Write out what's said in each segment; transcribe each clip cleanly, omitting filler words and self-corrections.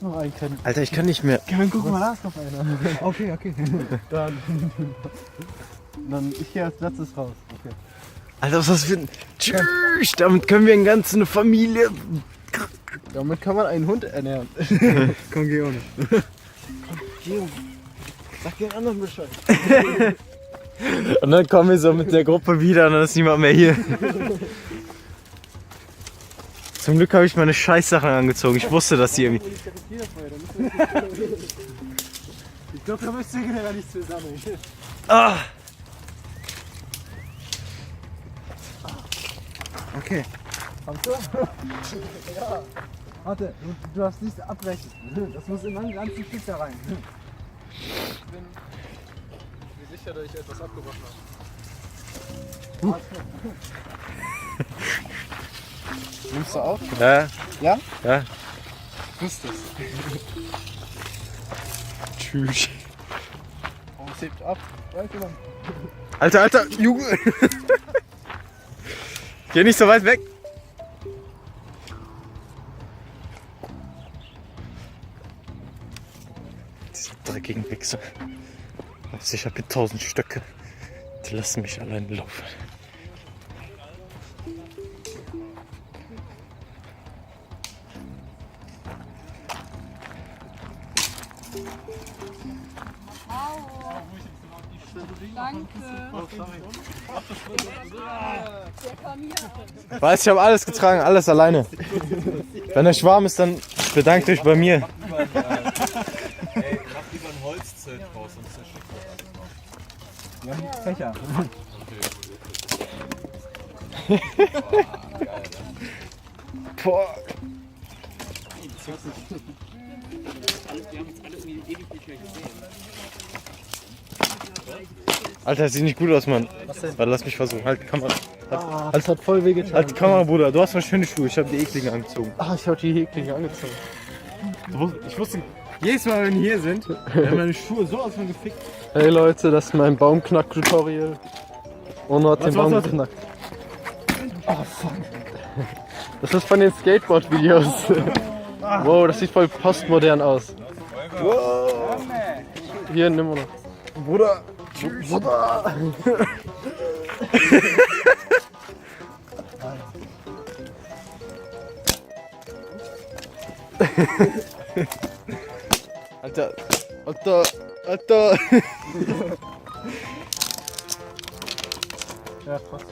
noch einen können. Alter, ich kann nicht mehr. Guck mal nach, noch einer. Okay. Dann ich gehe als letztes raus. Okay. Alter, was ist das für ein... Tschüss, damit können wir eine Familie... Damit kann man einen Hund ernähren. Komm, geh auch nicht. Geh, sag den anderen Bescheid. Und dann kommen wir so mit der Gruppe wieder und dann ist niemand mehr hier. Zum Glück habe ich meine Scheißsachen angezogen. Ich wusste, dass die irgendwie... Ich glaube, da müsst ihr generell nichts mehr sammeln. Ah! Okay. Kommst du? Ja. Warte, du darfst nicht abbrechen. Das muss in einen ganzen Stück da rein. Ich bin mir sicher, dass ich etwas abgebrochen habe. Nimmst du auf? Ja? Ja? Ja. Ich wusste es. Tschüss. Oh, es hebt ab. Alter, Junge! Geh nicht so weit weg! Diese dreckigen Wichser. Ich habe hier 1000 Stöcke. Die lassen mich allein laufen. Weiß, ich habe alles getragen, alles alleine. Wenn euch warm ist, dann bedankt euch bei mir. Ey, mach lieber ein Holzzelt raus, sonst zerschickt das. Wir haben Fächer. Boah. Alter, das sieht nicht gut aus, Mann. Was denn? Warte, lass mich versuchen. Halt die Kamera. Das hat voll wehgetan. Halt die Kamera, Bruder. Du hast mal schöne Schuhe. Ich habe die ekligen angezogen. Ich habe die eklige angezogen. Ich wusste, jedes Mal, wenn wir hier sind, werden meine Schuhe so aus von gefickt. Hey Leute, das ist mein Baumknack-Tutorial. Ono hat den Baum geknackt. Oh fuck. Das ist von den Skateboard-Videos. Wow, das sieht voll postmodern aus. Wow. Hier, nimm Ono. Bruder. Bruder. Alter. Ja, fast.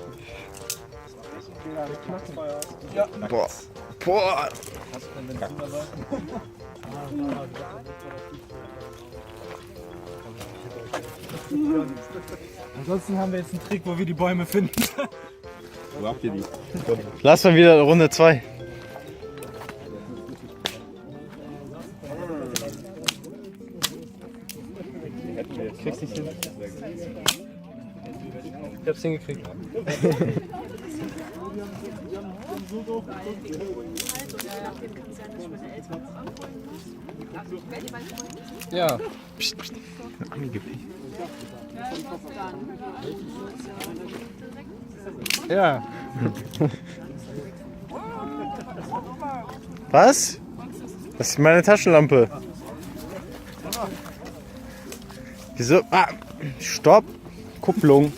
Boah. Ansonsten haben wir jetzt einen Trick, wo wir die Bäume finden. Wo habt ihr die? Lass mal wieder Runde 2. Kriegst nicht hin. Ich hab's hingekriegt. Ja. Psst, psst. Ja. Was? Das ist meine Taschenlampe. Wieso? Ah, stopp. Kupplung.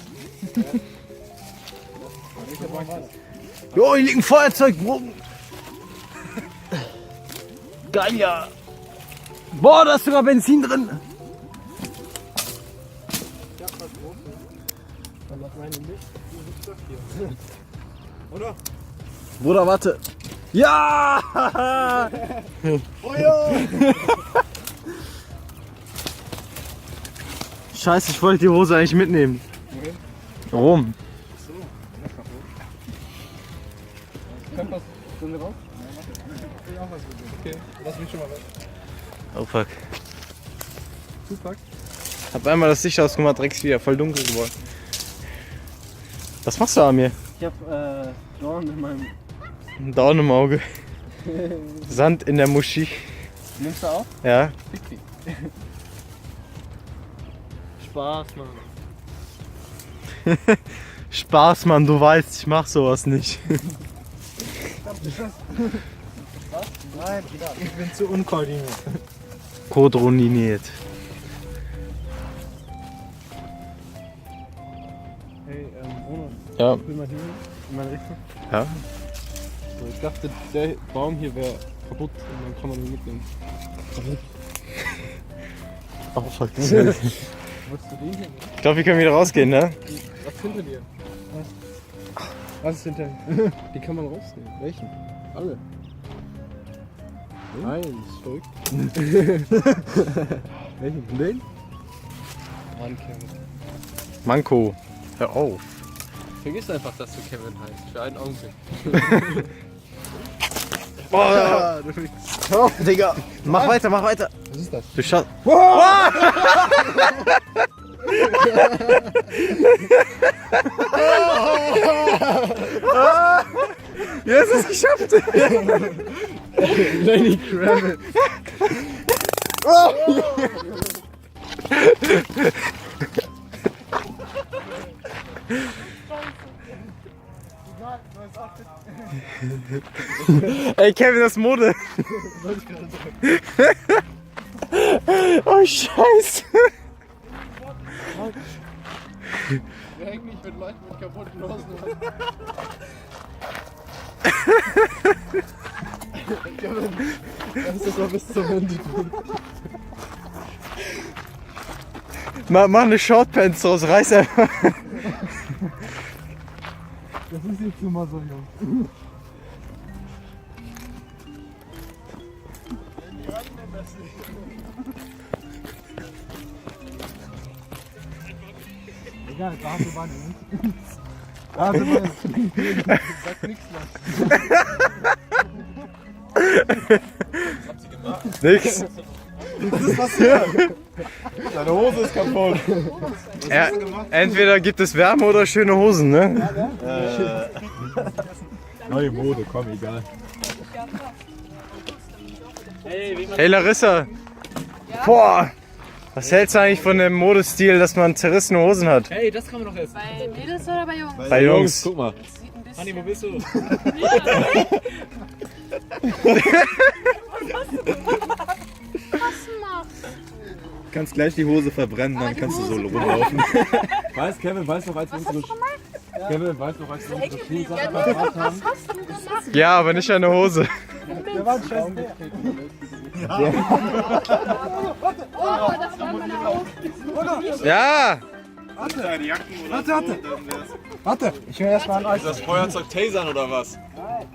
Jo, hier liegt ein Feuerzeug rum. Geil, ja. Boah, da ist sogar Benzin drin. Oder? Bruder, warte. Ja! Scheiße, ich wollte die Hose eigentlich mitnehmen. Warum? Sind wir raus? Okay, lass mich schon mal weg. Oh fuck. Super. Hab einmal das Licht ausgemacht, direkt ist wieder voll dunkel geworden. Was machst du an mir? Ich hab Dorn in meinem... Ein Dorn im Auge. Sand in der Muschi. Nimmst du auf? Ja. Fick die. Spaß, Mann. Spaß, Mann, du weißt, ich mach sowas nicht. Nein, ich bin zu unkoordiniert. Kodroniniert. Hey, Bruno, Ja. ich will mal hier in meine Richtung. Ja. So, ich dachte, der Baum hier wäre kaputt und dann kann man ihn mitnehmen. Oh, fuck. Ich Wolltest du den hier? glaube, wir können wieder rausgehen, ne? Was hinter dir? Was ist hinter dir? Die kann man rausnehmen. Welchen? Alle. Nein, ist verrückt. Welchen? Den? Mann, Kevin. Manko. Hör auf. Vergiss einfach, dass du Kevin heißt. Für einen Augenblick. Boah, du kriegst. hör auf, Digga. Mach weiter, mach weiter. Was ist das? Du schaust. Jetzt ist es geschafft. Lenny Kravitz. Ey, Kevin, das ist Mode. Oh, Scheiße. Wir hängen nicht mit Leuten mit kaputten Hosen. Kevin, lass das mal bis zum Ende tun. Mach eine Shortpants draus, reiß einfach. Das ist jetzt nun mal so jung. Egal, da haben wir mal nicht. Da haben wir mal nicht. Sag nichts mehr. Nix. Was ist passiert? Deine Hose ist kaputt. Ja, entweder gibt es Wärme oder schöne Hosen, ne? Neue Mode, komm, egal. Hey Larissa. Boah. Was hältst du eigentlich von dem Modestil, dass man zerrissene Hosen hat? Hey, das kann man doch essen. Bei Mädels oder bei Jungs? Bei Jungs. Guck mal. Das sieht ein bisschen... Hanni, wo bist du? Was machst Du kannst gleich die Hose verbrennen, dann die kannst du so Hose rumlaufen. Kevin, weißt du noch, als wir unsere Schulsachen verbracht haben? Was hast du gemacht? Ja, aber nicht eine Hose. Der war ein scheiß Bär. Oh, das war meine Augen. Ja. Deine Jacken oder Warte, so, warte. dann wär's. Warte, ich höre erst mal an euch. Das Feuerzeug tasern oder was? Warte,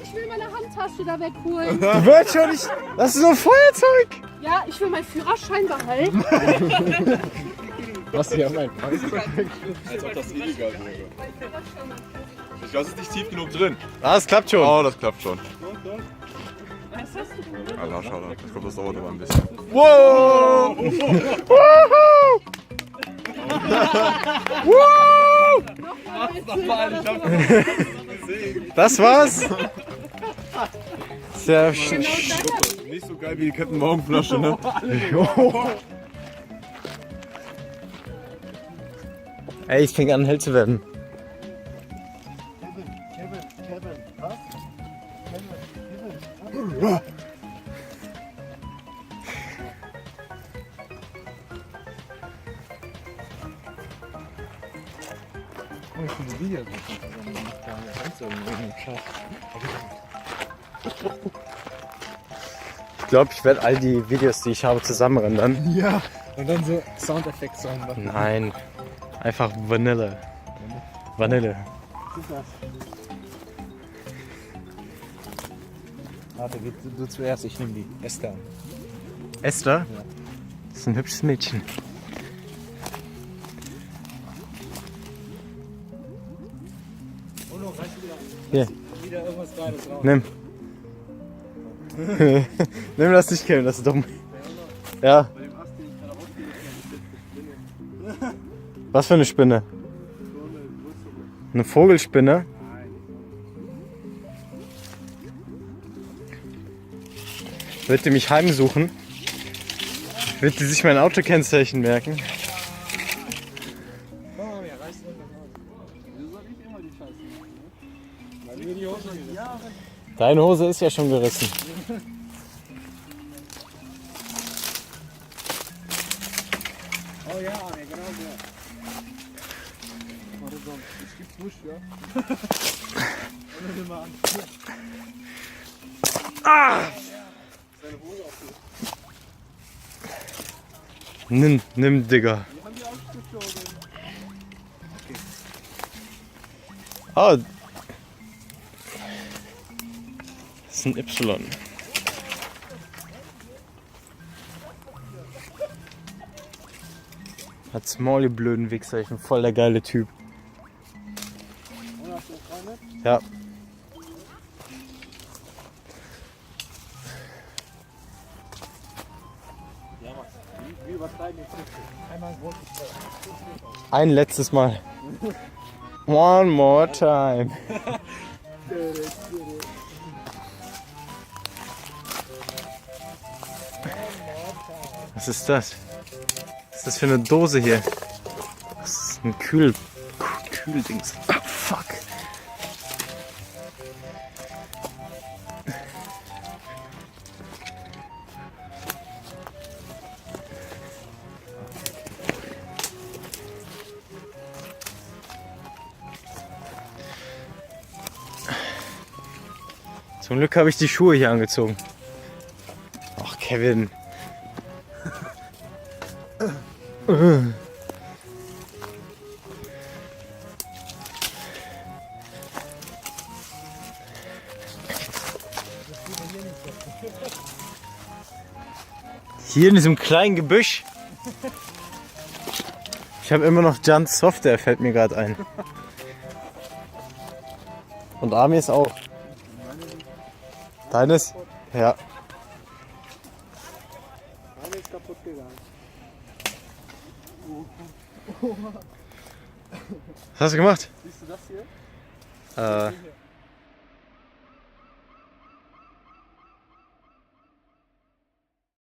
ich will meine Handtasche da wegholen. Du willst schon nicht. Das ist so ein Feuerzeug. Ja, ich will meinen Führerschein behalten. Was hier mein Als ob das illegal wäre. Ich glaube, es ist nicht tief genug drin. Ah, es klappt schon. Oh, das klappt schon. Was hast du denn? Alter, schade. Ich glaube, das dauert aber ein bisschen. Wow. Woohoo. Das war's. Sehr Nicht so geil wie die Kettenmorgenflasche, ne? Ey, es fängt an hell zu werden. Kevin, was? Oh, ich finde Videos. Ich glaube, ich werde all die Videos, die ich habe, zusammenrendern. Ja, und dann so Soundeffekte reinmachen. Nein, einfach Vanille. Vanille. Super. Warte, du zuerst, ich nehme die. Esther. Esther? Das ist ein hübsches Mädchen. Hier, Wieder irgendwas Geiles raus. nimm. Nimm das nicht, Kevin, das ist dumm. Ja. Was für eine Spinne? Eine Vogelspinne? Wird die mich heimsuchen? Wird die sich mein Autokennzeichen merken? Komm mal, mir reißt irgendwas aus. Wieso soll ich immer die Scheiße machen? Weil wir die Hose ja, Deine Hose ist ja schon gerissen. Oh ja, Arne, genau so. Warte so, ich gib's Wusch, ja? Oder nimm mal an. Seine Hose auch so. Nimm, Digga. Die haben die auch gezogen. Oh. Das ist ein Y. Hat's Maul, ihr blöden Wichser. Ich bin voll der geile Typ. Und hast du Freunde? Ja. Wie übertreiben jetzt nicht? Einmal ein großes Ein letztes Mal. One more time. Was ist das? Was ist das für eine Dose hier? Das ist ein Kühldings. Ah, fuck. Zum Glück habe ich die Schuhe hier angezogen. Ach, Kevin. Hier in diesem kleinen Gebüsch. Ich habe immer noch Jans Software, fällt mir gerade ein. Und Amis auch. Deines? Ja. Meine ist kaputt gegangen. Was hast du gemacht? Siehst du das hier? Äh,